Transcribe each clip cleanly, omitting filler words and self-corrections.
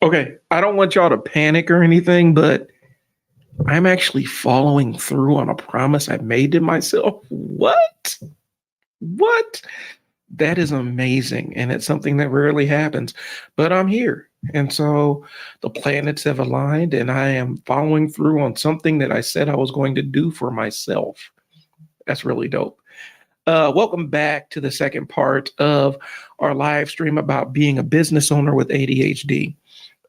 Okay, I don't want y'all to panic or anything, but I'm actually following through on a promise I made to myself. What? What? That is amazing. And it's something that rarely happens, but I'm here. And so the planets have aligned, and I am following through on something that I said I was going to do for myself. That's really dope. Welcome back to the second part of our live stream about being a business owner with ADHD.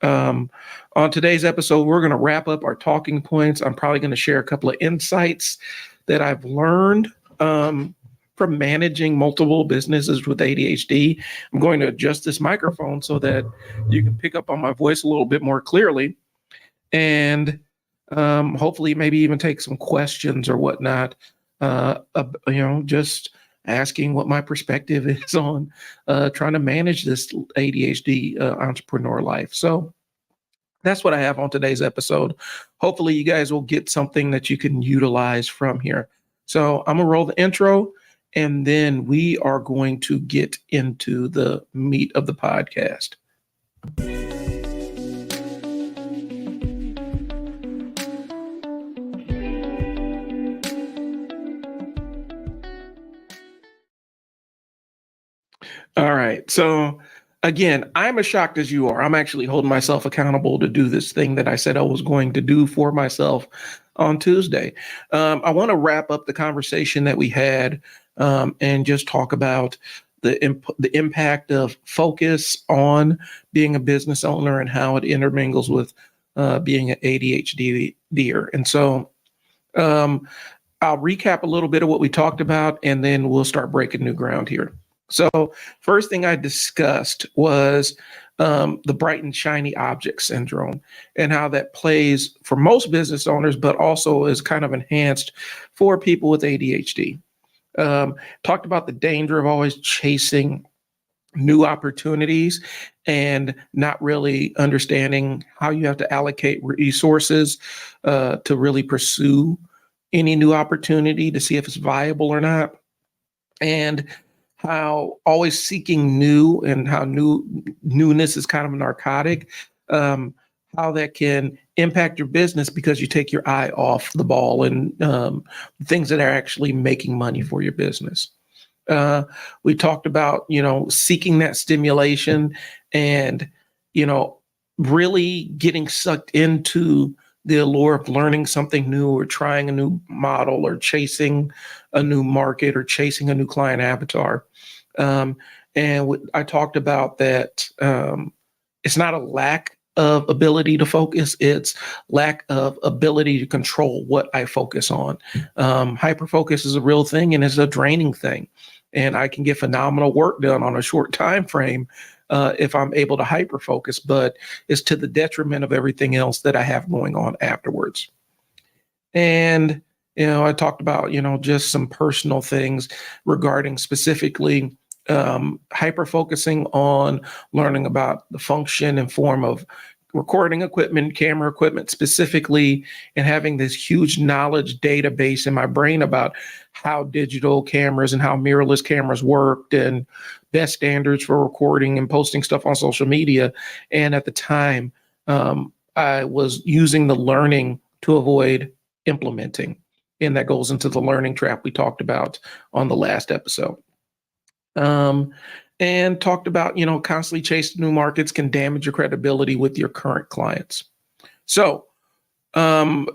Um, on today's episode, we're going to wrap up our talking points. I'm probably going to share a couple of insights that I've learned from managing multiple businesses with ADHD. I'm going to adjust this microphone so that you can pick up on my voice a little bit more clearly, and hopefully maybe even take some questions or whatnot. Just asking what my perspective is on trying to manage this ADHD entrepreneur life. So that's what I have on today's episode. Hopefully you guys will get something that you can utilize from here. So I'm gonna roll the intro, and then we are going to get into the meat of the podcast. All right. So again, I'm as shocked as you are. I'm actually holding myself accountable to do this thing that I said I was going to do for myself on Tuesday. I want to wrap up the conversation that we had and just talk about the impact of focus on being a business owner and how it intermingles with being an ADHD-er. And so I'll recap a little bit of what we talked about, and then we'll start breaking new ground here. So first thing I discussed was the bright and shiny object syndrome and how that plays for most business owners, but also is kind of enhanced for people with ADHD. Talked about the danger of always chasing new opportunities and not really understanding how you have to allocate resources to really pursue any new opportunity to see if it's viable or not. And how always seeking new and how newness is kind of a narcotic, how that can impact your business because you take your eye off the ball and things that are actually making money for your business. We talked about, seeking that stimulation and, really getting sucked into the allure of learning something new or trying a new model or chasing a new market or chasing a new client avatar. I talked about that it's not a lack of ability to focus, it's lack of ability to control what I focus on. Hyperfocus is a real thing and it's a draining thing. And I can get phenomenal work done on a short time frame if I'm able to hyper focus, but it's to the detriment of everything else that I have going on afterwards. And, I talked about, just some personal things regarding specifically hyper focusing on learning about the function and form of recording equipment, camera equipment specifically, and having this huge knowledge database in my brain about how digital cameras and how mirrorless cameras worked and best standards for recording and posting stuff on social media. And at the time, I was using the learning to avoid implementing. And that goes into the learning trap we talked about on the last episode. And talked about, constantly chasing new markets can damage your credibility with your current clients. So what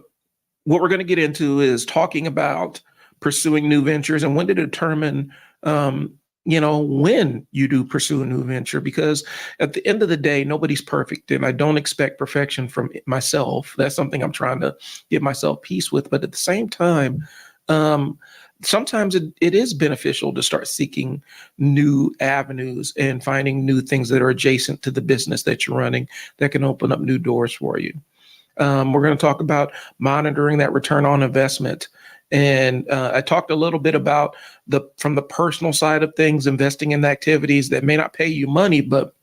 we're going to get into is talking about pursuing new ventures and when to determine, when you do pursue a new venture, because at the end of the day, nobody's perfect. And I don't expect perfection from myself. That's something I'm trying to give myself peace with. But at the same time, sometimes it is beneficial to start seeking new avenues and finding new things that are adjacent to the business that you're running that can open up new doors for you. We're going to talk about monitoring that return on investment. And I talked a little bit about from the personal side of things, investing in activities that may not pay you money, but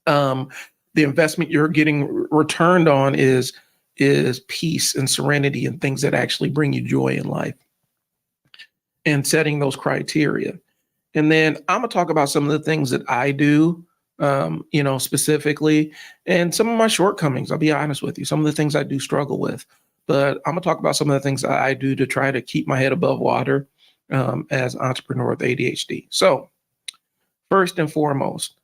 the investment you're getting returned on is peace and serenity and things that actually bring you joy in life, and setting those criteria. And then I'm going to talk about some of the things that I do specifically, and some of my shortcomings. I'll be honest with you, some of the things I do struggle with, but I'm gonna talk about some of the things that I do to try to keep my head above water as an entrepreneur with ADHD. So first and foremost,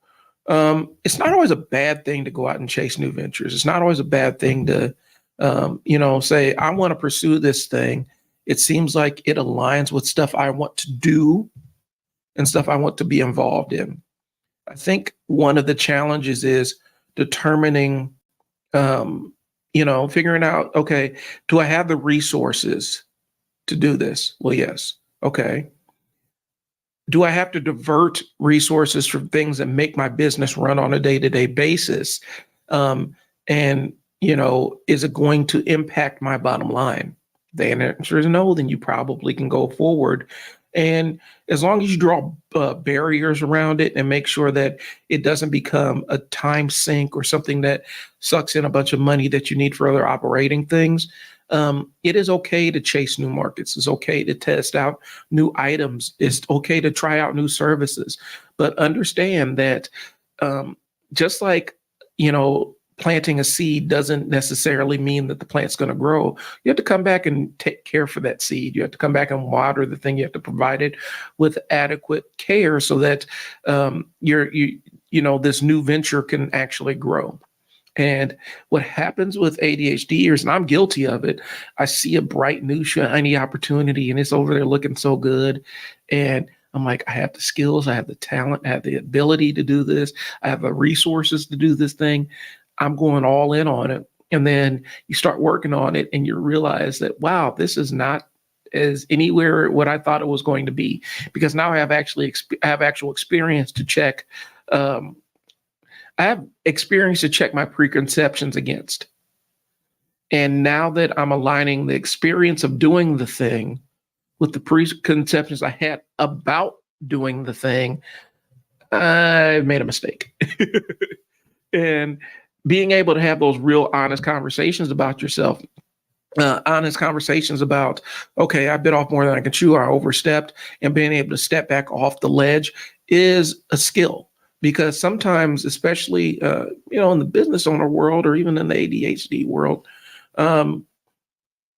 it's not always a bad thing to go out and chase new ventures. It's not always a bad thing to, say, I want to pursue this thing. It seems like it aligns with stuff I want to do and stuff I want to be involved in. I think one of the challenges is determining, figuring out, okay, do I have the resources to do this? Well, yes. Okay. Do I have to divert resources from things that make my business run on a day-to-day basis? And, is it going to impact my bottom line? The answer is no, then you probably can go forward. And as long as you draw barriers around it and make sure that it doesn't become a time sink or something that sucks in a bunch of money that you need for other operating things, it is okay to chase new markets. It's okay to test out new items. It's okay to try out new services. But understand that just like, planting a seed doesn't necessarily mean that the plant's going to grow. You have to come back and take care for that seed. You have to come back and water the thing. You have to provide it with adequate care so that this new venture can actually grow. And what happens with ADHDers, and I'm guilty of it, I see a bright, new, shiny opportunity and it's over there looking so good. And I'm like, I have the skills, I have the talent, I have the ability to do this, I have the resources to do this thing. I'm going all in on it. And then you start working on it and you realize that, wow, this is not as anywhere what I thought it was going to be, because now I have actual experience to check. I have experience to check my preconceptions against. And now that I'm aligning the experience of doing the thing with the preconceptions I had about doing the thing, I made a mistake. And being able to have those real honest conversations about yourself, honest conversations about, okay, I bit off more than I can chew, I overstepped, and being able to step back off the ledge is a skill. Because sometimes, especially, in the business owner world or even in the ADHD world,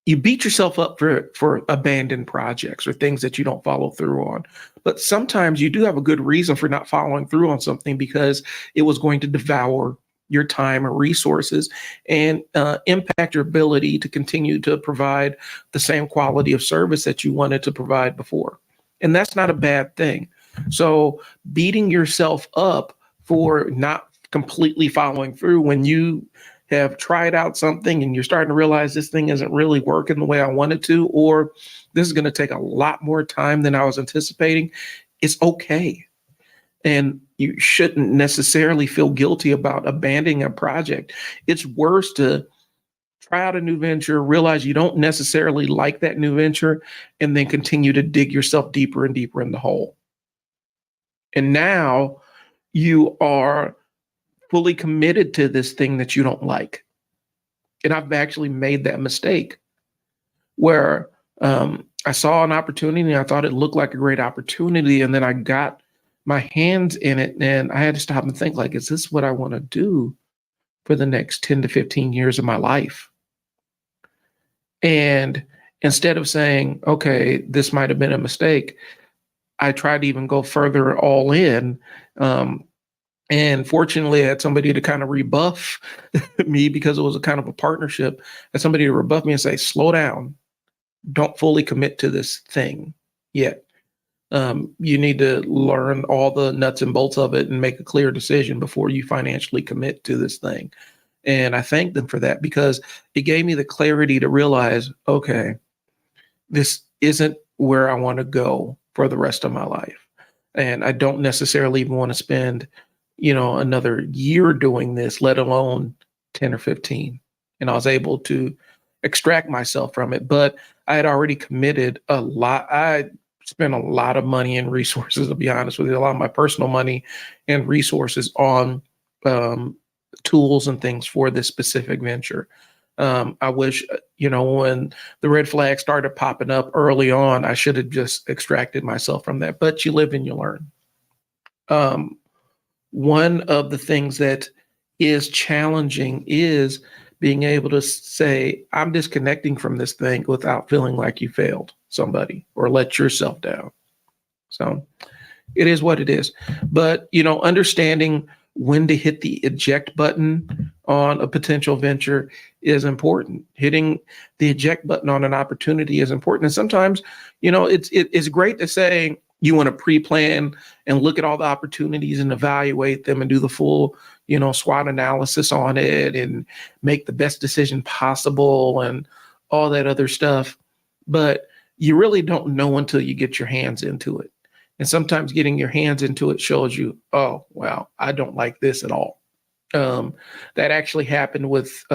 you beat yourself up for abandoned projects or things that you don't follow through on. But sometimes you do have a good reason for not following through on something because it was going to devour your time or resources and impact your ability to continue to provide the same quality of service that you wanted to provide before. And that's not a bad thing. So beating yourself up for not completely following through when you have tried out something and you're starting to realize this thing isn't really working the way I wanted to, or this is going to take a lot more time than I was anticipating, it's okay. And you shouldn't necessarily feel guilty about abandoning a project. It's worse to try out a new venture, realize you don't necessarily like that new venture, and then continue to dig yourself deeper and deeper in the hole. And now you are fully committed to this thing that you don't like. And I've actually made that mistake where I saw an opportunity and I thought it looked like a great opportunity. And then I got my hands in it and I had to stop and think, like, is this what I want to do for the next 10 to 15 years of my life? And instead of saying, okay, this might have been a mistake, I tried to even go further all in. And fortunately, I had somebody to kind of rebuff me because it was a kind of a partnership. I had somebody to rebuff me and say, slow down, don't fully commit to this thing yet. You need to learn all the nuts and bolts of it and make a clear decision before you financially commit to this thing. And I thanked them for that because it gave me the clarity to realize, okay, this isn't where I want to go for the rest of my life. And I don't necessarily even want to spend, another year doing this, let alone 10 or 15. And I was able to extract myself from it, but I had already committed a lot. I spent a lot of money and resources, to be honest with you, a lot of my personal money and resources on tools and things for this specific venture. I wish, when the red flag started popping up early on, I should have just extracted myself from that, but you live and you learn. one of the things that is challenging is being able to say, I'm disconnecting from this thing without feeling like you failed somebody or let yourself down. So it is what it is. But, understanding when to hit the eject button on a potential venture is important. Hitting the eject button on an opportunity is important. And sometimes, it's great to say you want to pre-plan and look at all the opportunities and evaluate them and do the full, SWOT analysis on it and make the best decision possible and all that other stuff. But you really don't know until you get your hands into it. And sometimes getting your hands into it shows you, oh, wow, I don't like this at all. That actually happened with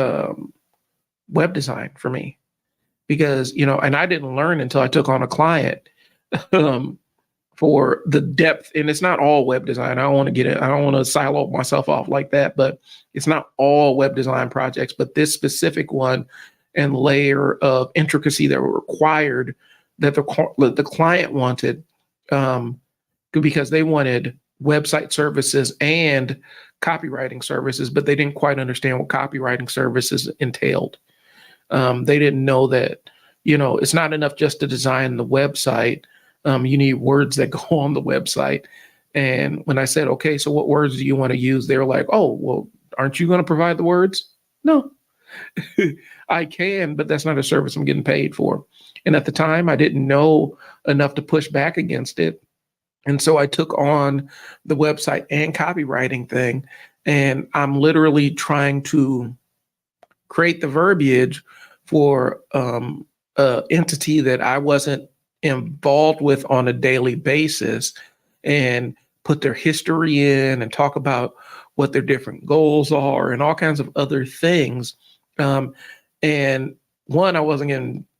web design for me because, and I didn't learn until I took on a client for the depth. And it's not all web design. I don't want to silo myself off like that, but it's not all web design projects, but this specific one and layer of intricacy that were required that the client wanted, because they wanted website services and copywriting services, but they didn't quite understand what copywriting services entailed. They didn't know that, it's not enough just to design the website. You need words that go on the website. And when I said, okay, so what words do you want to use? They were like, oh, well, aren't you going to provide the words? No, I can, but that's not a service I'm getting paid for. And at the time, I didn't know enough to push back against it. And so I took on the website and copywriting thing, and I'm literally trying to create the verbiage for an entity that I wasn't involved with on a daily basis and put their history in and talk about what their different goals are and all kinds of other things. And one,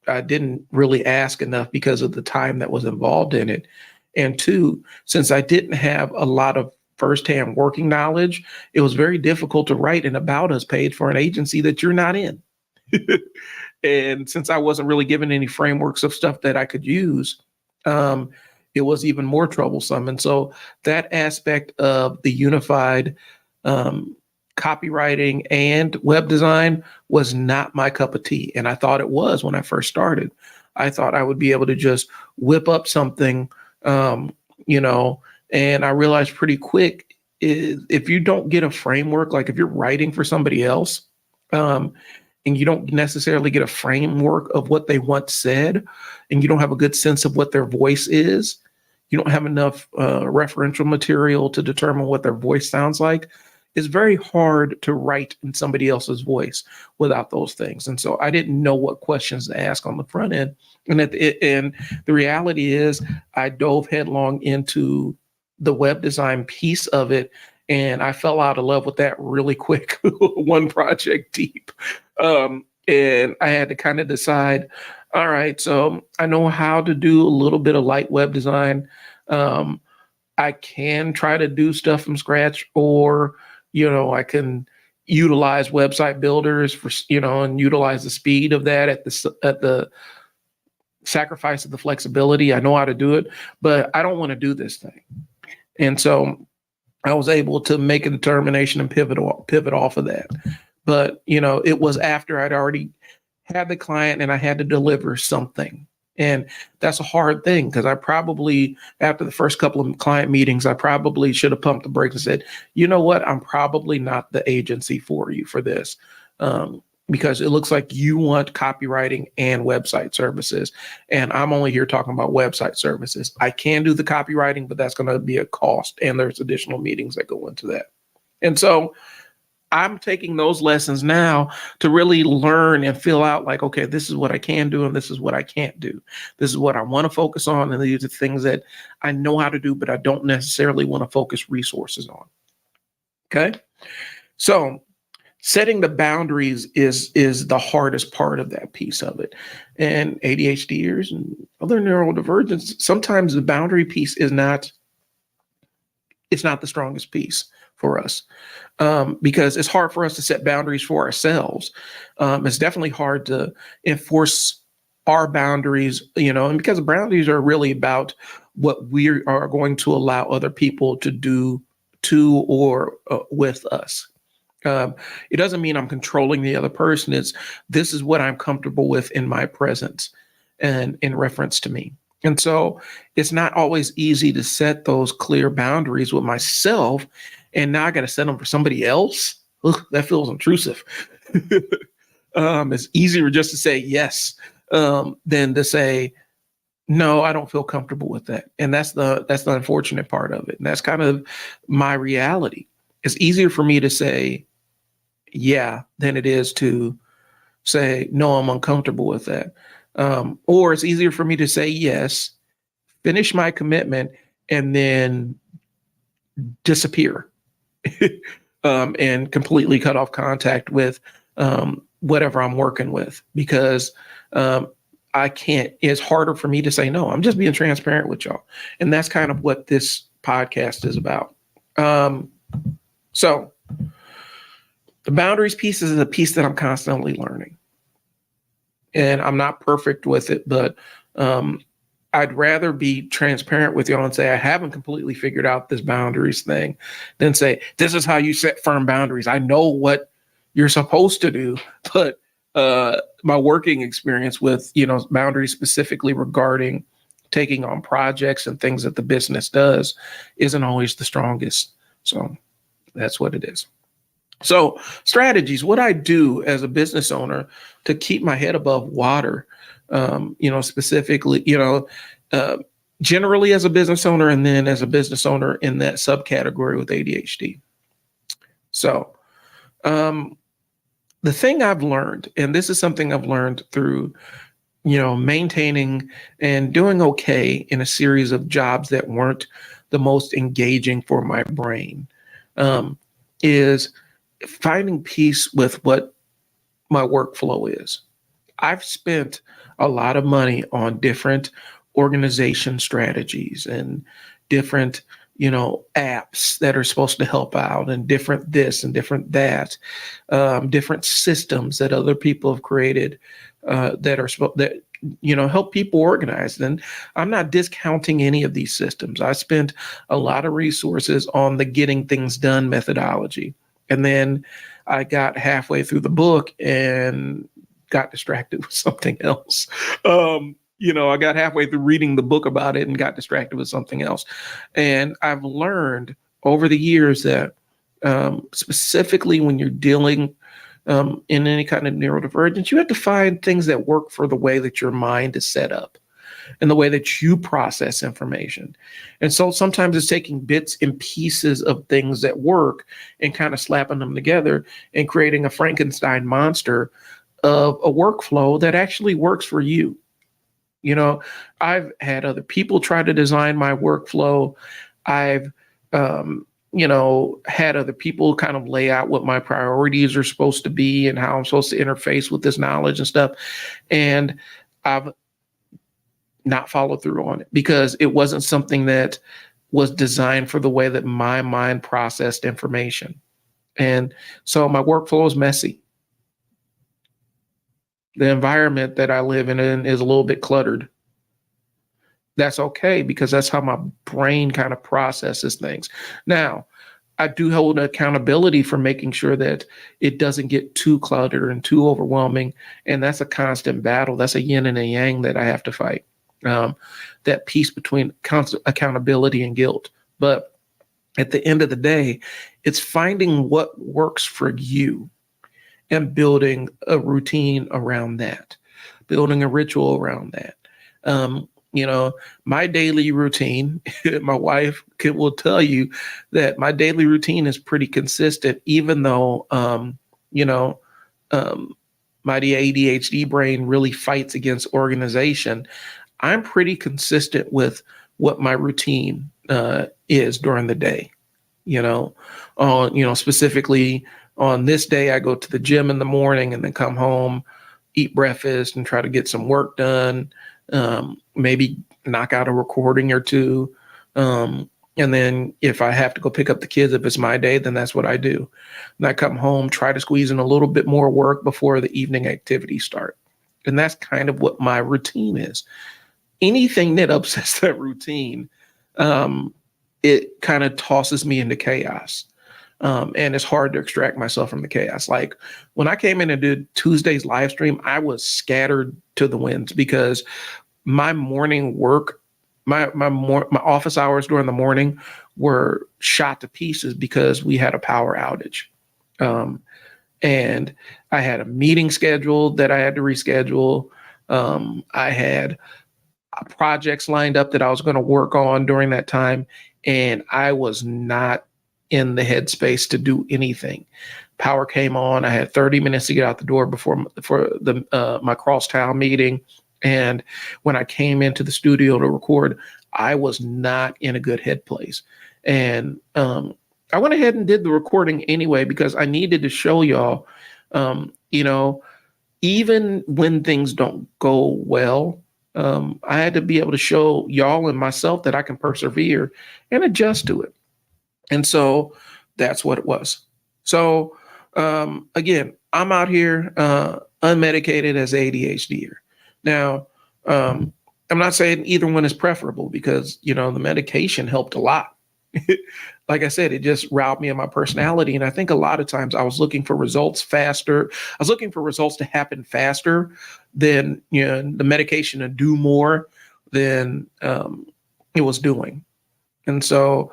I didn't really ask enough because of the time that was involved in it. And two, since I didn't have a lot of firsthand working knowledge, it was very difficult to write an about us page for an agency that you're not in. And since I wasn't really given any frameworks of stuff that I could use, it was even more troublesome. And so that aspect of the unified copywriting and web design was not my cup of tea. And I thought it was when I first started. I thought I would be able to just whip up something, and I realized pretty quick, if you don't get a framework, like if you're writing for somebody else, and you don't necessarily get a framework of what they once said, and you don't have a good sense of what their voice is, you don't have enough referential material to determine what their voice sounds like, it's very hard to write in somebody else's voice without those things. And so I didn't know what questions to ask on the front end. And the reality is I dove headlong into the web design piece of it, and I fell out of love with that really quick, one project deep. And I had to kind of decide, all right, so I know how to do a little bit of light web design. I can try to do stuff from scratch, or, I can utilize website builders for, and utilize the speed of that at the sacrifice of the flexibility. I know how to do it, but I don't want to do this thing. And so I was able to make a determination and pivot off of that. But, it was after I'd already had the client and I had to deliver something. And that's a hard thing because I probably, after the first couple of client meetings, I probably should have pumped the brakes and said, you know what, I'm probably not the agency for you for this. Because it looks like you want copywriting and website services. And I'm only here talking about website services. I can do the copywriting, but that's going to be a cost. And there's additional meetings that go into that. And so I'm taking those lessons now to really learn and fill out like, okay, this is what I can do and this is what I can't do. This is what I want to focus on. And these are things that I know how to do, but I don't necessarily want to focus resources on. Okay. So setting the boundaries is the hardest part of that piece of it. And ADHDers and other neurodivergents, sometimes the boundary piece it's not the strongest piece for us, because it's hard for us to set boundaries for ourselves. It's definitely hard to enforce our boundaries, and because the boundaries are really about what we are going to allow other people to do to or with us. It doesn't mean I'm controlling the other person. It's this is what I'm comfortable with in my presence and in reference to me. And so it's not always easy to set those clear boundaries with myself. And now I got to set them for somebody else. Ugh, that feels intrusive. It's easier just to say yes than to say, no, I don't feel comfortable with that. And that's the unfortunate part of it. And that's kind of my reality. It's easier for me to say yeah than it is to say no, I'm uncomfortable with that. Or it's easier for me to say yes, finish my commitment, and then disappear and completely cut off contact with whatever I'm working with because I can't. It's harder for me to say no. I'm just being transparent with y'all, and that's kind of what this podcast is about. So the boundaries piece is a piece that I'm constantly learning, and I'm not perfect with it, but I'd rather be transparent with y'all and say I haven't completely figured out this boundaries thing than say this is how you set firm boundaries. I know what you're supposed to do, but my working experience with boundaries specifically regarding taking on projects and things that the business does isn't always the strongest. So that's what it is. So strategies, what I do as a business owner to keep my head above water, specifically, generally as a business owner, and then as a business owner in that subcategory with ADHD. So the thing I've learned, and this is something I've learned through, maintaining and doing okay in a series of jobs that weren't the most engaging for my brain, is finding peace with what my workflow is. I've spent a lot of money on different organization strategies and different, apps that are supposed to help out and different this and different that, different systems that other people have created that are help people organize. And I'm not discounting any of these systems. I spent a lot of resources on the getting things done methodology. And then I got halfway through the book and got distracted with something else. I got halfway through reading the book about it and got distracted with something else. And I've learned over the years that specifically when you're dealing in any kind of neurodivergence, you have to find things that work for the way that your mind is set up and the way that you process information. And so sometimes it's taking bits and pieces of things that work and kind of slapping them together and creating a Frankenstein monster of a workflow that actually works for you. I've had other people try to design my workflow. I've, had other people kind of lay out what my priorities are supposed to be and how I'm supposed to interface with this knowledge and stuff. And I've not followed through on it because it wasn't something that was designed for the way that my mind processed information. And so my workflow is messy. The environment that I live in is a little bit cluttered. That's okay because that's how my brain kind of processes things. Now, I do hold accountability for making sure that it doesn't get too cluttered and too overwhelming. And that's a constant battle. That's a yin and a yang that I have to fight. That piece between constant accountability and guilt. But at the end of the day, it's finding what works for you and building a routine around that, building a ritual around that. My daily routine, my wife will tell you that my daily routine is pretty consistent, even though, my ADHD brain really fights against organization. I'm pretty consistent with what my routine is during the day, specifically on this day, I go to the gym in the morning and then come home, eat breakfast and try to get some work done, maybe knock out a recording or two. And then if I have to go pick up the kids, if it's my day, then that's what I do. And I come home, try to squeeze in a little bit more work before the evening activities start. And that's kind of what my routine is. Anything that upsets that routine, it kind of tosses me into chaos. And it's hard to extract myself from the chaos. Like when I came in and did Tuesday's live stream, I was scattered to the winds because my morning work, my office hours during the morning were shot to pieces because we had a power outage. Um, and I had a meeting scheduled that I had to reschedule. I had projects lined up that I was going to work on during that time, and I was not in the headspace to do anything. Power came on. I had 30 minutes to get out the door before for the my crosstown meeting, and when I came into the studio to record, I was not in a good head place, and I went ahead and did the recording anyway because I needed to show y'all, you know, even when things don't go well, I had to be able to show y'all and myself that I can persevere and adjust to it. And so that's what it was. So again, I'm out here unmedicated as ADHD. Now, I'm not saying either one is preferable because, you know, the medication helped a lot. Like I said, it just riled me in my personality. And I think a lot of times I was looking for results faster. I was looking for results to happen faster than, you know, the medication to do more than it was doing. And so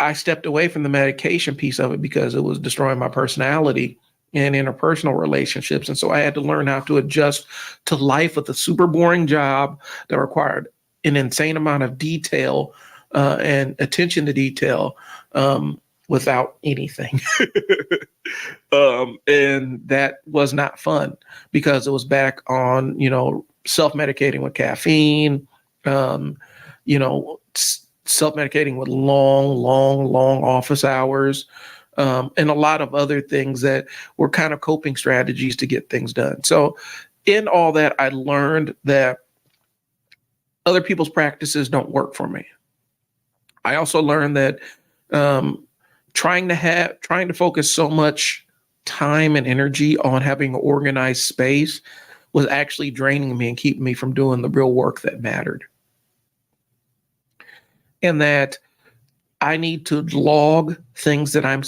I stepped away from the medication piece of it because it was destroying my personality and interpersonal relationships. And so I had to learn how to adjust to life with a super boring job that required an insane amount of detail and attention to detail without anything. And that was not fun because it was back on, you know, self-medicating with caffeine, you know, self-medicating with long office hours, and a lot of other things that were kind of coping strategies to get things done. So in all that, I learned that other people's practices don't work for me. I also learned that trying to focus so much time and energy on having an organized space was actually draining me and keeping me from doing the real work that mattered. And that I need to log things that I'm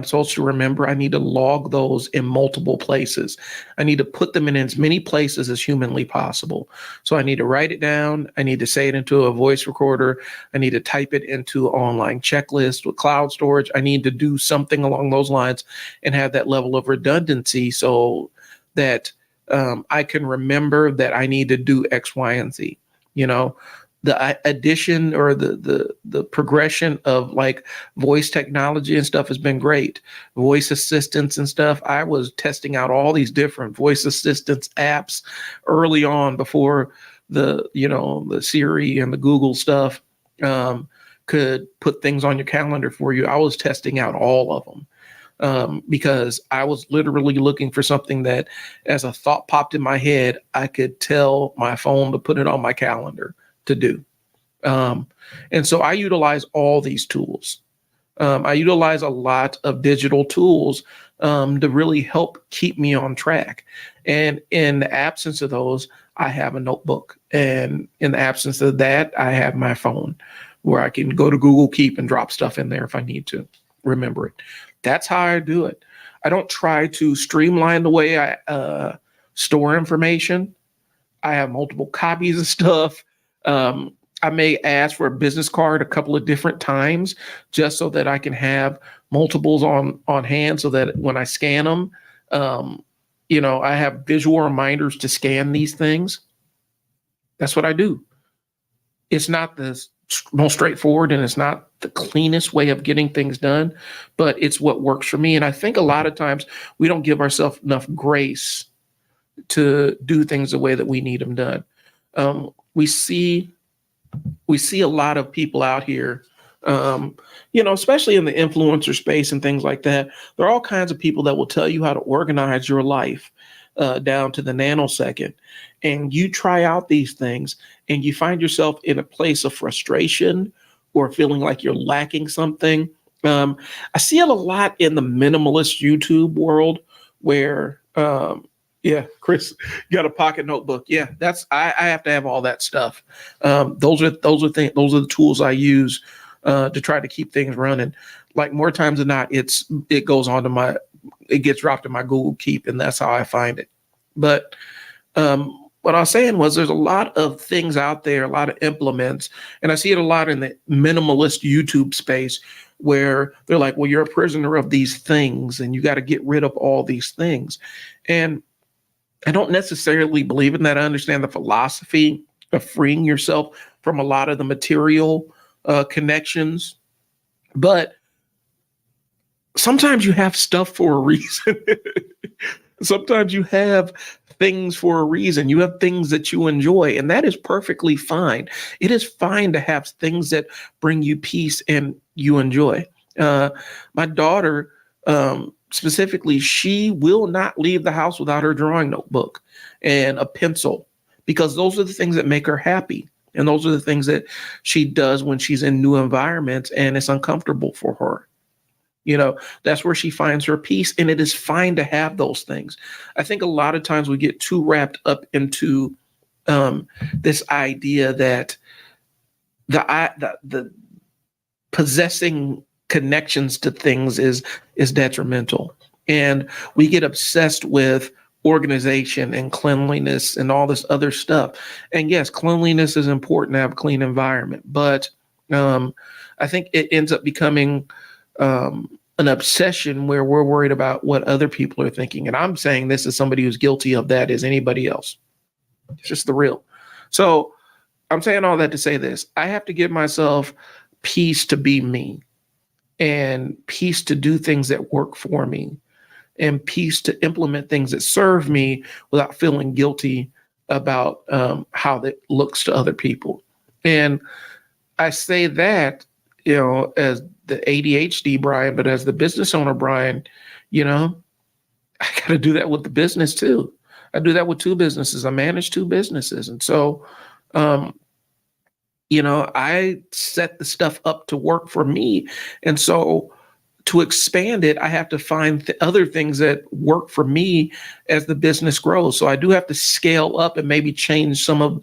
supposed to remember. I need to log those in multiple places. I need to put them in as many places as humanly possible. So I need to write it down. I need to say it into a voice recorder. I need to type it into an online checklist with cloud storage. I need to do something along those lines and have that level of redundancy so that I can remember that I need to do X, Y, and Z. You know, the addition or the progression of like voice technology and stuff has been great. Voice assistants and stuff. I was testing out all these different voice assistants apps early on before the, you know, the Siri and the Google stuff could put things on your calendar for you. I was testing out all of them. Because I was literally looking for something that, as a thought popped in my head, I could tell my phone to put it on my calendar to do. And so I utilize all these tools. I utilize a lot of digital tools to really help keep me on track. And in the absence of those, I have a notebook. And in the absence of that, I have my phone where I can go to Google Keep and drop stuff in there if I need to remember it. That's how I do it. I don't try to streamline the way I store information. I have multiple copies of stuff. I may ask for a business card a couple of different times just so that I can have multiples on hand so that when I scan them, you know, I have visual reminders to scan these things. That's what I do. It's not the most straightforward and it's not the cleanest way of getting things done, but it's what works for me. And I think a lot of times we don't give ourselves enough grace to do things the way that we need them done. We see a lot of people out here, you know, especially in the influencer space and things like that. There are all kinds of people that will tell you how to organize your life down to the nanosecond. And you try out these things and you find yourself in a place of frustration or feeling like you're lacking something. I see it a lot in the minimalist YouTube world where, yeah, Chris, you got a pocket notebook. Yeah, I have to have all that stuff. Those are the tools I use to try to keep things running. Like more times than not, it goes on to it gets dropped in my Google Keep, and that's how I find it. But what I was saying was there's a lot of things out there, a lot of implements, and I see it a lot in the minimalist YouTube space where they're like, well, you're a prisoner of these things and you got to get rid of all these things. And I don't necessarily believe in that. I understand the philosophy of freeing yourself from a lot of the material connections, but sometimes you have stuff for a reason. Sometimes you have things for a reason. You have things that you enjoy, and that is perfectly fine. It is fine to have things that bring you peace and you enjoy. My daughter, specifically, she will not leave the house without her drawing notebook and a pencil, because those are the things that make her happy. And those are the things that she does when she's in new environments and it's uncomfortable for her. That's where she finds her peace, and it is fine to have those things. I think a lot of times we get too wrapped up into this idea that the possessing connections to things is detrimental, and we get obsessed with organization and cleanliness and all this other stuff. And yes, cleanliness is important to have a clean environment, but I think it ends up becoming an obsession where we're worried about what other people are thinking. And I'm saying this as somebody who's guilty of that as anybody else. It's just the real. So I'm saying all that to say this. I have to give myself peace to be me, and peace to do things that work for me, and peace to implement things that serve me without feeling guilty about how that looks to other people. And I say that, as the ADHD Brian, but as the business owner Brian, I got to do that with the business too. I do that with two businesses. I manage two businesses. And so, I set the stuff up to work for me. And so to expand it, I have to find other things that work for me as the business grows. So I do have to scale up and maybe change some of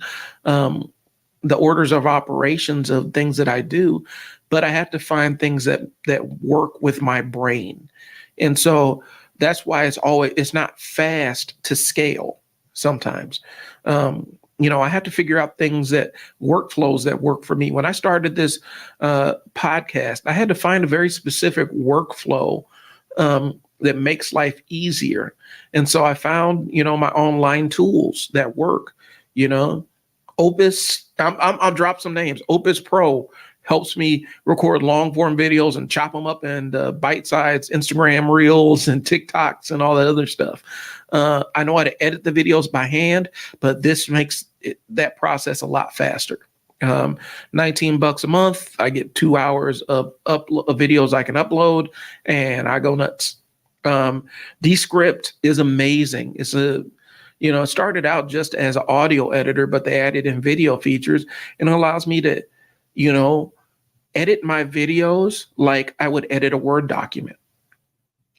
the orders of operations of things that I do, but I have to find things that work with my brain. And so that's why it's not fast to scale sometimes. I have to figure out workflows that work for me. When I started this podcast, I had to find a very specific workflow that makes life easier. And so I found, my online tools that work. Opus, I'll drop some names. Opus Pro helps me record long form videos and chop them up in bite-sized Instagram reels and TikToks and all that other stuff. I know how to edit the videos by hand, but this makes that process a lot faster. $19 a month, I get 2 hours of videos I can upload, and I go nuts. Descript is amazing. It started out just as an audio editor, but they added in video features, and it allows me to, edit my videos like I would edit a Word document.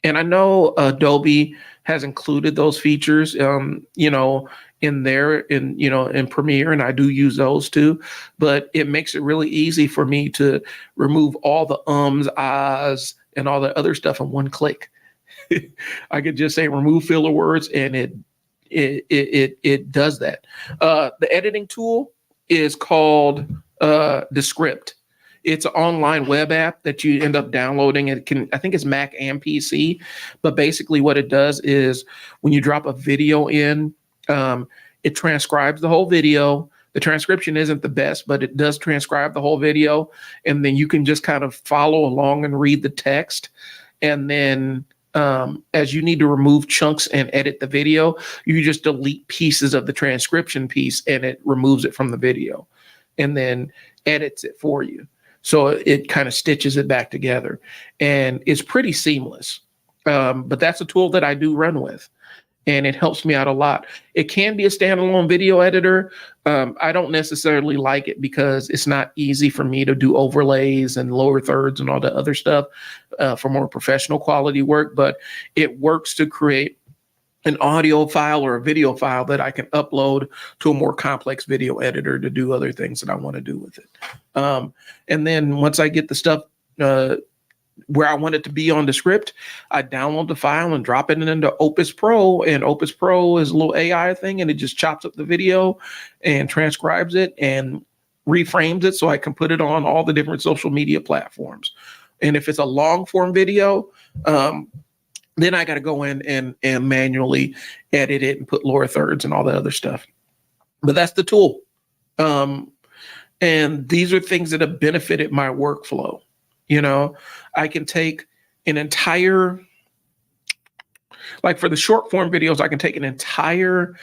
And I know Adobe has included those features, in Premiere, and I do use those too, but it makes it really easy for me to remove all the ums, ahs, and all the other stuff in one click. I could just say remove filler words, and it does that. The editing tool is called Descript. It's an online web app that you end up downloading. I think it's Mac and PC, but basically what it does is when you drop a video in, it transcribes the whole video. The transcription isn't the best, but it does transcribe the whole video. And then you can just kind of follow along and read the text. And then as you need to remove chunks and edit the video, you just delete pieces of the transcription piece and it removes it from the video and then edits it for you. So it kind of stitches it back together, and it's pretty seamless. But that's a tool that I do run with, and it helps me out a lot. It can be a standalone video editor. I don't necessarily like it because it's not easy for me to do overlays and lower thirds and all the other stuff for more professional quality work, but it works to create an audio file or a video file that I can upload to a more complex video editor to do other things that I want to do with it. And then once I get the stuff where I want it to be on the script, I download the file and drop it into Opus Pro. And Opus Pro is a little AI thing, and it just chops up the video and transcribes it and reframes it so I can put it on all the different social media platforms. And if it's a long form video, then I got to go in and manually edit it and put lower thirds and all that other stuff. But that's the tool. And these are things that have benefited my workflow. You know, I can take an entire, like for the short form videos, I can take an entire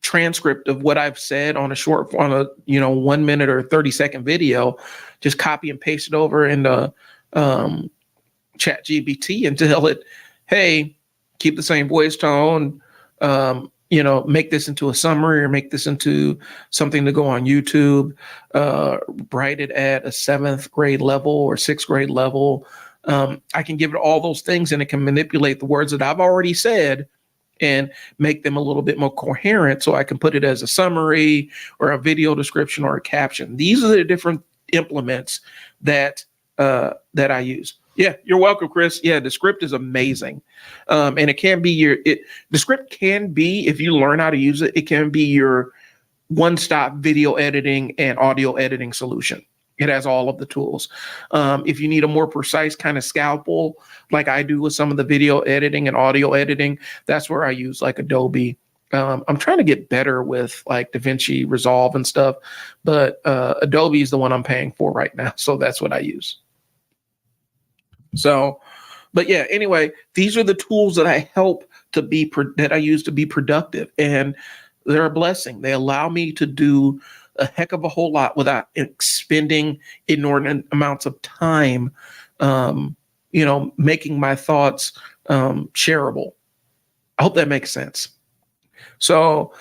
transcript of what I've said on a 1 minute or 30-second video, just copy and paste it over into ChatGPT and tell it, hey, keep the same voice tone, make this into a summary or make this into something to go on YouTube, write it at a 7th grade level or 6th grade level. I can give it all those things, and it can manipulate the words that I've already said and make them a little bit more coherent so I can put it as a summary or a video description or a caption. These are the different implements that I use. Yeah, you're welcome, Chris. Yeah, the script is amazing. And it can be the script can be, if you learn how to use it, it can be your one-stop video editing and audio editing solution. It has all of the tools. If you need a more precise kind of scalpel, like I do with some of the video editing and audio editing, that's where I use like Adobe. I'm trying to get better with like DaVinci Resolve and stuff, but Adobe is the one I'm paying for right now. So that's what I use. So, but yeah, anyway, these are the tools that I that I use to be productive, and they're a blessing. They allow me to do a heck of a whole lot without expending inordinate amounts of time, making my thoughts shareable. I hope that makes sense. So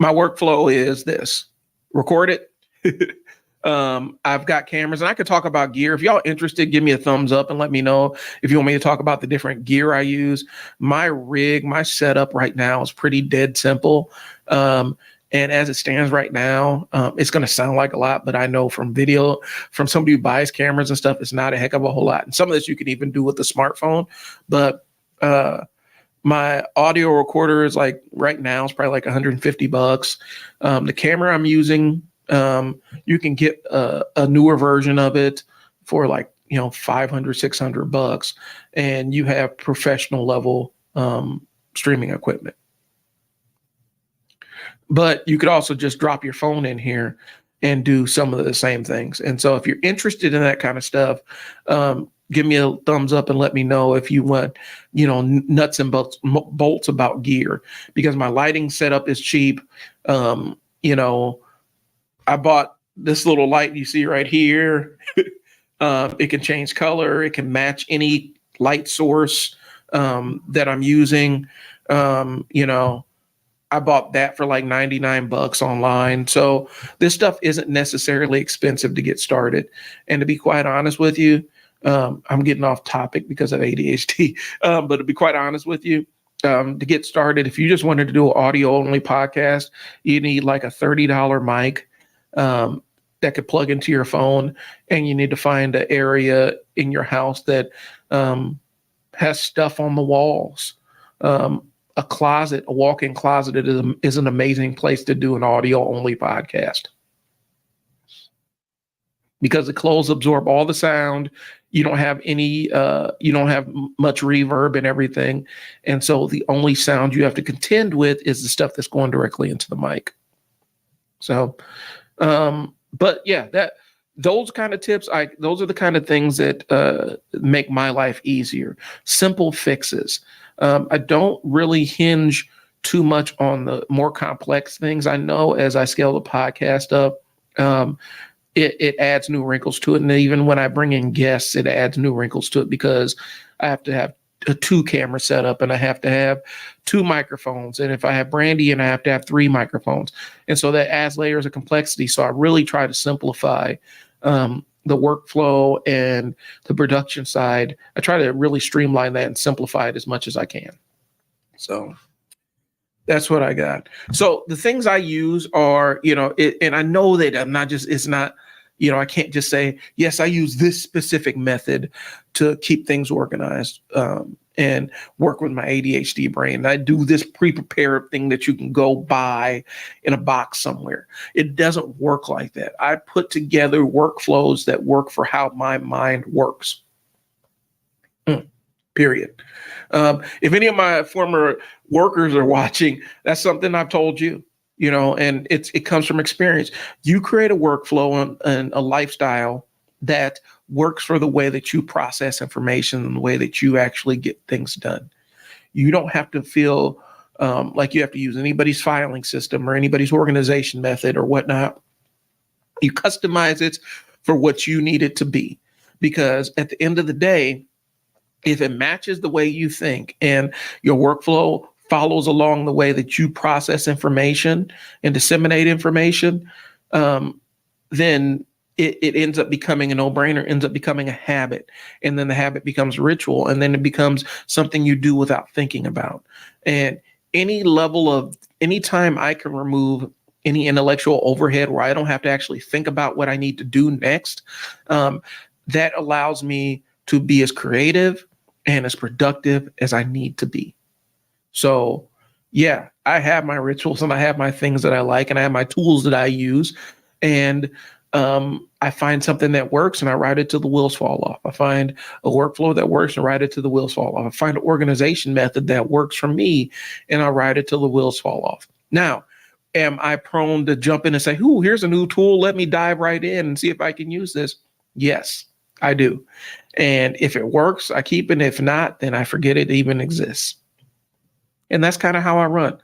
my workflow is this: record it. I've got cameras, and I could talk about gear. If y'all interested, give me a thumbs up and let me know if you want me to talk about the different gear I use. My rig, my setup right now is pretty dead simple. And as it stands right now, it's going to sound like a lot, but I know from somebody who buys cameras and stuff, it's not a heck of a whole lot. And some of this you can even do with the smartphone, but my audio recorder is like right now, it's probably like $150. The camera I'm using, you can get a newer version of it for like, $500, $600, and you have professional level streaming equipment. But you could also just drop your phone in here and do some of the same things. And so if you're interested in that kind of stuff, give me a thumbs up and let me know if you want, nuts and bolts about gear, because my lighting setup is cheap. I bought this little light you see right here. It can change color. It can match any light source that I'm using. I bought that for like $99 online. So this stuff isn't necessarily expensive to get started. And to be quite honest with you, I'm getting off topic because of ADHD. But to be quite honest with you, to get started, if you just wanted to do an audio only podcast, you need like a $30 mic that could plug into your phone, and you need to find an area in your house that has stuff on the walls. A closet, a walk-in closet, is an amazing place to do an audio only podcast, because the clothes absorb all the sound. You don't have much reverb and everything. And so the only sound you have to contend with is the stuff that's going directly into the mic. So, but yeah, those kind of tips, those are the kind of things that make my life easier. Simple fixes. I don't really hinge too much on the more complex things. I know as I scale the podcast up, it adds new wrinkles to it. And even when I bring in guests, it adds new wrinkles to it, because I have to have a 2-camera setup, and I have to have 2 microphones. And if I have Brandy, and I have to have 3 microphones. And so that adds layers of complexity. So I really try to simplify the workflow and the production side. I try to really streamline that and simplify it as much as I can. So that's what I got. So the things I use are, and I know that I'm not just, it's not, I can't just say, yes, I use this specific method to keep things organized and work with my ADHD brain. I do this pre-prepared thing that you can go buy in a box somewhere. It doesn't work like that. I put together workflows that work for how my mind works. Period. If any of my former workers are watching, that's something I've told you, and it comes from experience. You create a workflow and a lifestyle that works for the way that you process information and the way that you actually get things done. You don't have to feel like you have to use anybody's filing system or anybody's organization method or whatnot. You customize it for what you need it to be, because at the end of the day, if it matches the way you think and your workflow follows along the way that you process information and disseminate information, then it ends up becoming a no-brainer, ends up becoming a habit. And then the habit becomes ritual. And then it becomes something you do without thinking about. And anytime I can remove any intellectual overhead where I don't have to actually think about what I need to do next, that allows me to be as creative and as productive as I need to be. So yeah, I have my rituals and I have my things that I like and I have my tools that I use. And I find something that works and I ride it till the wheels fall off. I find a workflow that works and ride it till the wheels fall off. I find an organization method that works for me and I ride it till the wheels fall off. Now, am I prone to jump in and say, "Ooh, here's a new tool. Let me dive right in and see if I can use this"? Yes, I do. And if it works, I keep it. If not, then I forget it even exists. And that's kind of how I run.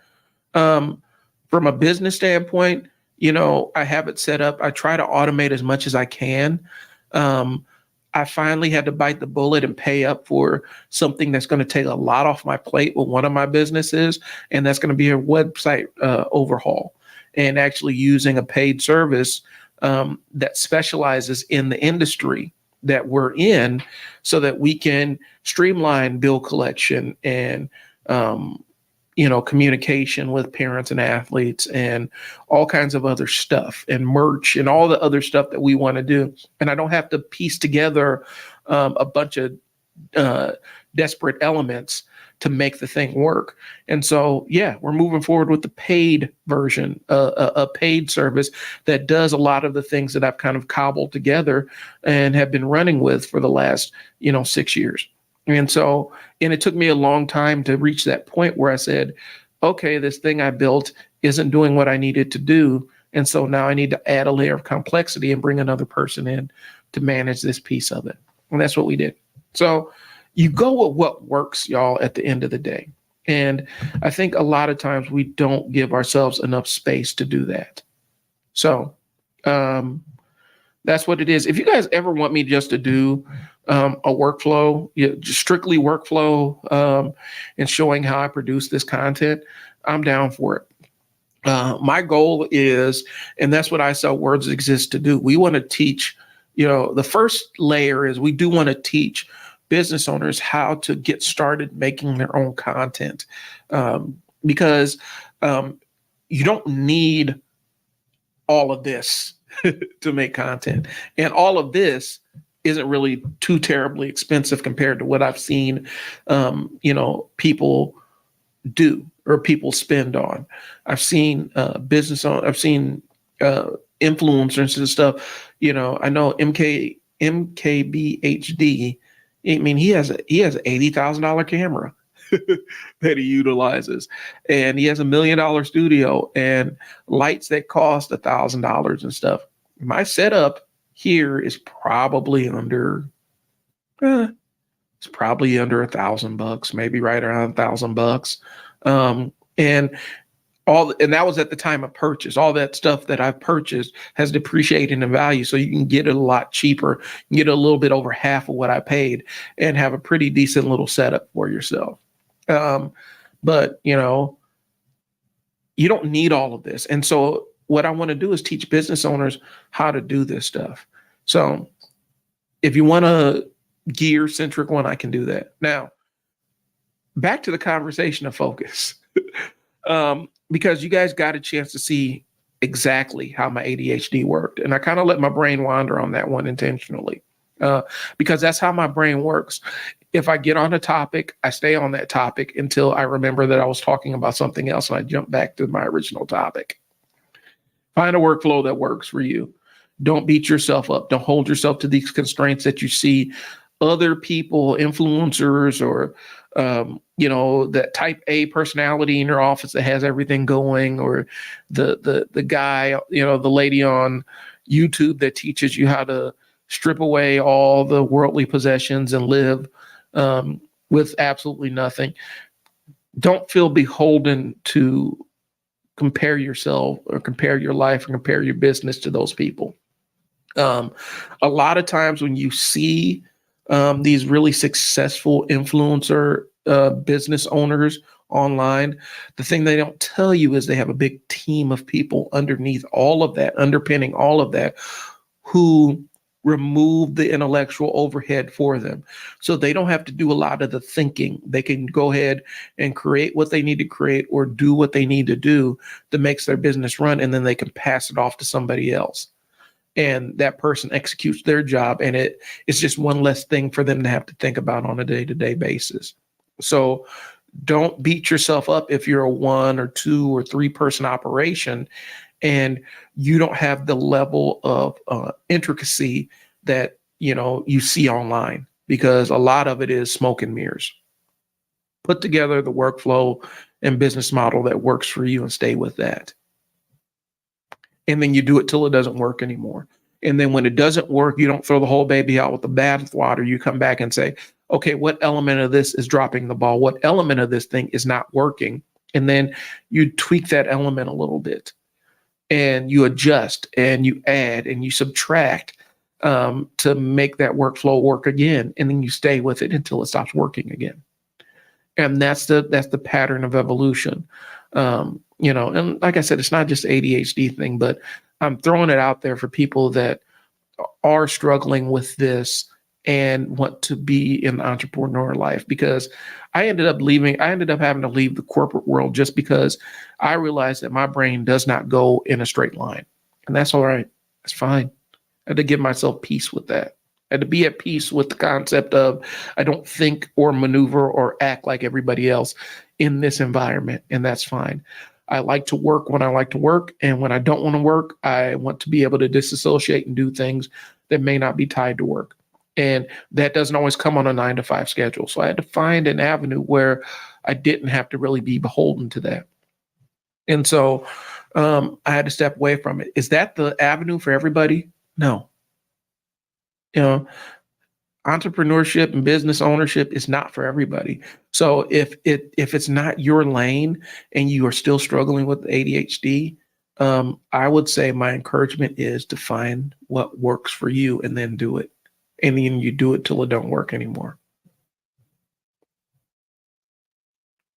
From a business standpoint, I have it set up. I try to automate as much as I can. I finally had to bite the bullet and pay up for something that's going to take a lot off my plate with one of my businesses, and that's going to be a website overhaul and actually using a paid service that specializes in the industry that we're in so that we can streamline bill collection and communication with parents and athletes and all kinds of other stuff and merch and all the other stuff that we want to do. And I don't have to piece together a bunch of desperate elements to make the thing work. And so, yeah, we're moving forward with the paid version, a paid service that does a lot of the things that I've kind of cobbled together and have been running with for the last, 6 years. And it took me a long time to reach that point where I said, okay, this thing I built isn't doing what I needed to do. And so now I need to add a layer of complexity and bring another person in to manage this piece of it. And that's what we did. So you go with what works, y'all, at the end of the day. And I think a lot of times we don't give ourselves enough space to do that. So that's what it is. If you guys ever want me just to do a workflow, just strictly workflow and showing how I produce this content, I'm down for it. My goal is, and that's what I Sell Words Exist to do. We want to teach, the first layer is we do want to teach business owners how to get started making their own content because you don't need all of this to make content. And all of this isn't really too terribly expensive compared to what I've seen, people do or people spend on. I've seen I've seen influencers and stuff. I know MKBHD. I mean, he has an $80,000 camera that he utilizes, and he has $1 million studio and lights that cost $1,000 and stuff. My setup here is probably under $1,000, maybe right around $1,000. And that was at the time of purchase. All that stuff that I've purchased has depreciated in value, so you can get it a lot cheaper. You can get a little bit over half of what I paid and have a pretty decent little setup for yourself. But you don't need all of this. And so what I want to do is teach business owners how to do this stuff. So if you want a gear centric one, I can do that. Now, back to the conversation of focus. Because you guys got a chance to see exactly how my ADHD worked. And I kind of let my brain wander on that one intentionally, because that's how my brain works. If I get on a topic, I stay on that topic until I remember that I was talking about something else and I jump back to my original topic. Find a workflow that works for you. Don't beat yourself up. Don't hold yourself to these constraints that you see other people, influencers, or that type A personality in your office that has everything going, or the guy, the lady on YouTube that teaches you how to strip away all the worldly possessions and live with absolutely nothing. Don't feel beholden to compare yourself or compare your life or compare your business to those people. A lot of times when you see these really successful influencer business owners online, the thing they don't tell you is they have a big team of people underneath all of that, underpinning all of that, who remove the intellectual overhead for them. So they don't have to do a lot of the thinking. They can go ahead and create what they need to create or do what they need to do that makes their business run, and then they can pass it off to somebody else. And that person executes their job, and it's just one less thing for them to have to think about on a day-to-day basis. So don't beat yourself up if you're a 1 or 2 or 3 person operation and you don't have the level of intricacy that you see online, because a lot of it is smoke and mirrors. Put together the workflow and business model that works for you and stay with that. And then you do it till it doesn't work anymore. And then when it doesn't work, you don't throw the whole baby out with the bathwater. You come back and say, okay, what element of this is dropping the ball? What element of this thing is not working? And then you tweak that element a little bit, and you adjust and you add and you subtract to make that workflow work again. And then you stay with it until it stops working again. And that's the pattern of evolution. And like I said, it's not just ADHD thing, but I'm throwing it out there for people that are struggling with this and want to be in the entrepreneur life, because I ended up having to leave the corporate world just because I realized that my brain does not go in a straight line. And that's all right. That's fine. I had to give myself peace with that. I had to be at peace with the concept of I don't think or maneuver or act like everybody else in this environment, and that's fine. I like to work when I like to work, and when I don't want to work, I want to be able to disassociate and do things that may not be tied to work. And that doesn't always come on a 9-to-5 schedule. So I had to find an avenue where I didn't have to really be beholden to that. And so I had to step away from it. Is that the avenue for everybody? No. Entrepreneurship and business ownership is not for everybody. So if it's not your lane and you are still struggling with ADHD, I would say my encouragement is to find what works for you and then do it. And then you do it till it don't work anymore.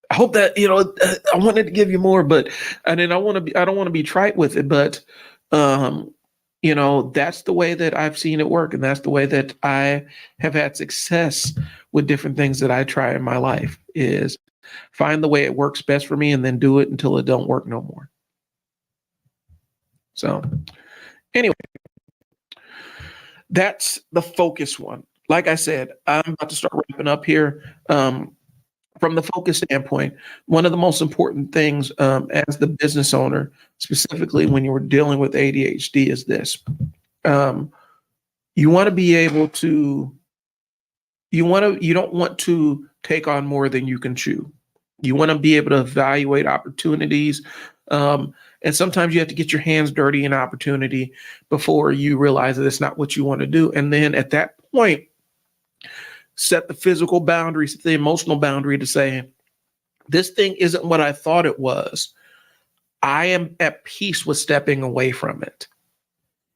I hope that, I wanted to give you more, but I don't want to be trite with it, but that's the way that I've seen it work. And that's the way that I have had success with different things that I try in my life, is find the way it works best for me and then do it until it don't work no more. So anyway, that's the focus one. Like I said, I'm about to start wrapping up here. From the focus standpoint, one of the most important things as the business owner, specifically when you're dealing with ADHD, is this. You want to be able to, you don't want to take on more than you can chew. You want to be able to evaluate opportunities. And sometimes you have to get your hands dirty in opportunity before you realize that it's not what you want to do. And then at that point, set the physical boundaries, the emotional boundary to say, this thing isn't what I thought it was. I am at peace with stepping away from it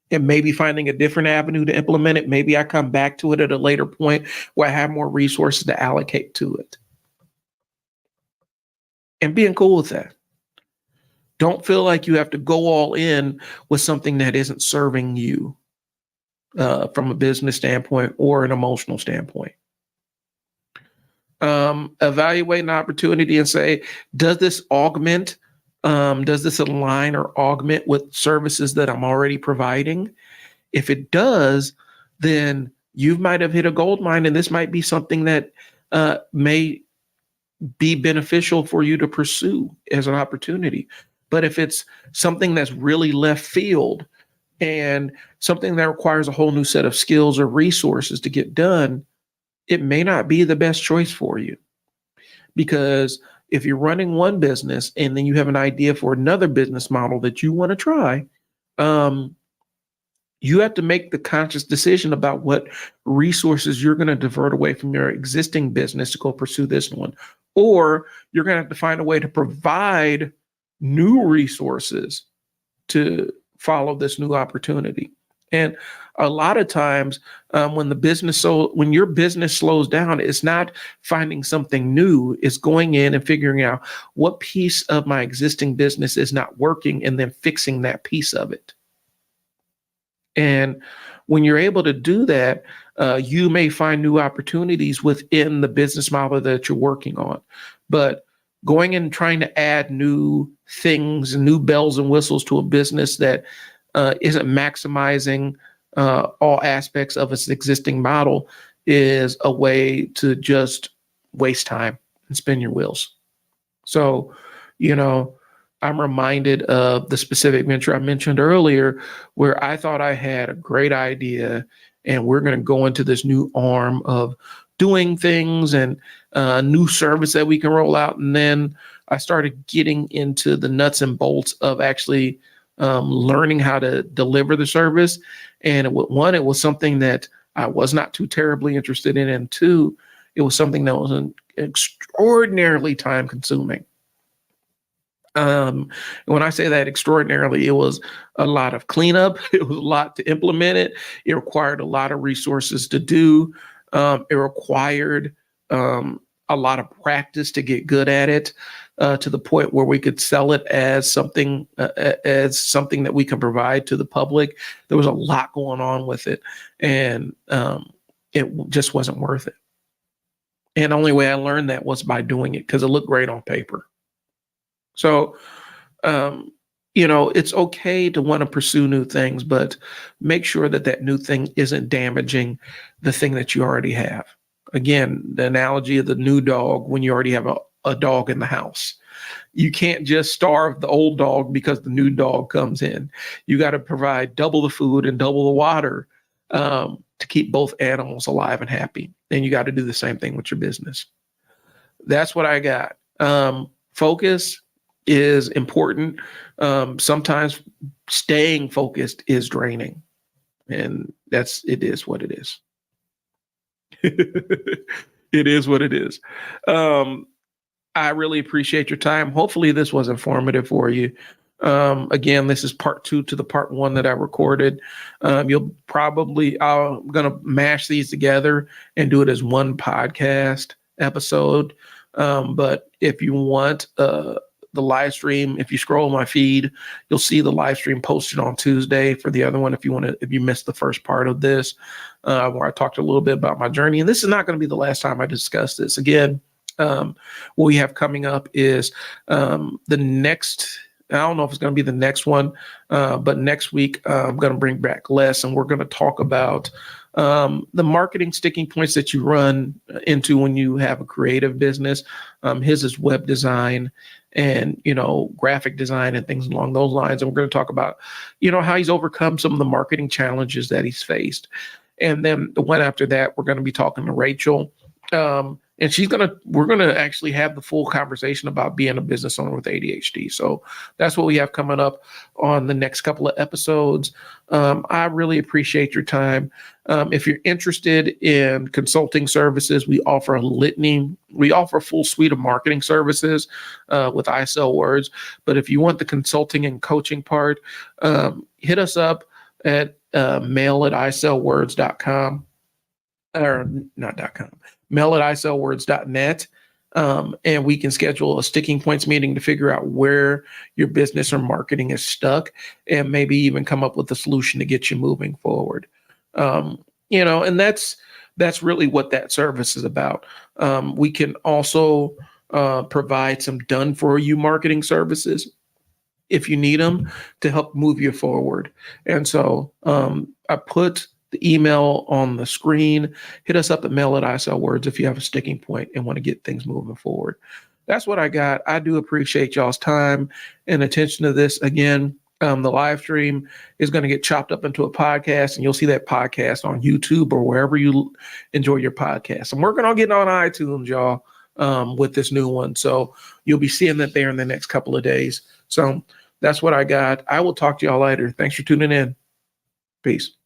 and maybe finding a different avenue to implement it. Maybe I come back to it at a later point where I have more resources to allocate to it. And being cool with that. Don't feel like you have to go all in with something that isn't serving you from a business standpoint or an emotional standpoint. Evaluate an opportunity and say, does this augment, does this align or augment with services that I'm already providing? If it does, then you might have hit a gold mine, and this might be something that may be beneficial for you to pursue as an opportunity. But if it's something that's really left field and something that requires a whole new set of skills or resources to get done, it may not be the best choice for you. Because if you're running one business and then you have an idea for another business model that you want to try, um, you have to make the conscious decision about what resources you're going to divert away from your existing business to go pursue this one. Or you're going to have to find a way to provide new resources to follow this new opportunity. And a lot of times, when your business slows down, it's not finding something new. It's going in and figuring out what piece of my existing business is not working, and then fixing that piece of it. And when you're able to do that, you may find new opportunities within the business model that you're working on. But going and trying to add new things, new bells and whistles to a business that isn't maximizing all aspects of its existing model is a way to just waste time and spin your wheels. So, you know, I'm reminded of the specific venture I mentioned earlier, where I thought I had a great idea and we're going to go into this new arm of doing things and a new service that we can roll out. And then I started getting into the nuts and bolts of actually learning how to deliver the service. And it was something that I was not too terribly interested in. And two, it was something that was extraordinarily time consuming. When I say that extraordinarily, it was a lot of cleanup. It was a lot to implement it. It required a lot of resources to do. It required a lot of practice to get good at it, to the point where we could sell it as something that we can provide to the public. There was a lot going on with it, and it just wasn't worth it. And the only way I learned that was by doing it, because it looked great on paper. So, it's okay to want to pursue new things, but make sure that that new thing isn't damaging the thing that you already have. Again, the analogy of the new dog when you already have a dog in the house. You can't just starve the old dog because the new dog comes in. You got to provide double the food and double the water to keep both animals alive and happy. And you got to do the same thing with your business. That's what I got. Focus is important. Sometimes staying focused is draining, and it is what it is. It is what it is. I really appreciate your time. Hopefully this was informative for you. Again, this is part 2 to the part 1 that I recorded. I'm going to mash these together and do it as one podcast episode. But if you want, the live stream, if you scroll my feed, you'll see the live stream posted on Tuesday for the other one. If you missed the first part of this, where I talked a little bit about my journey, and this is not going to be the last time I discuss this. Again, what we have coming up is the next. I don't know if it's going to be the next one, but next week I'm going to bring back Les, and we're going to talk about the marketing sticking points that you run into when you have a creative business. His is web design and, graphic design and things along those lines. And we're going to talk about, how he's overcome some of the marketing challenges that he's faced. And then the one after that, we're going to be talking to Rachel. And we're going to actually have the full conversation about being a business owner with ADHD. So that's what we have coming up on the next couple of episodes. I really appreciate your time. If you're interested in consulting services, we offer a litany. We offer a full suite of marketing services with I Sell Words. But if you want the consulting and coaching part, hit us up at mail@isellwords.com. Or not .com, mail@isellwords.net. And we can schedule a sticking points meeting to figure out where your business or marketing is stuck, and maybe even come up with a solution to get you moving forward. And that's That's really what that service is about. We can also provide some done for you marketing services if you need them to help move you forward. And so I put the email on the screen. Hit us up at mail@ISLWords if you have a sticking point and want to get things moving forward. That's what I got. I do appreciate y'all's time and attention to this. Again, the live stream is going to get chopped up into a podcast, and you'll see that podcast on YouTube or wherever you enjoy your podcast. I'm working on getting on iTunes, y'all, with this new one. So you'll be seeing that there in the next couple of days. So that's what I got. I will talk to y'all later. Thanks for tuning in. Peace.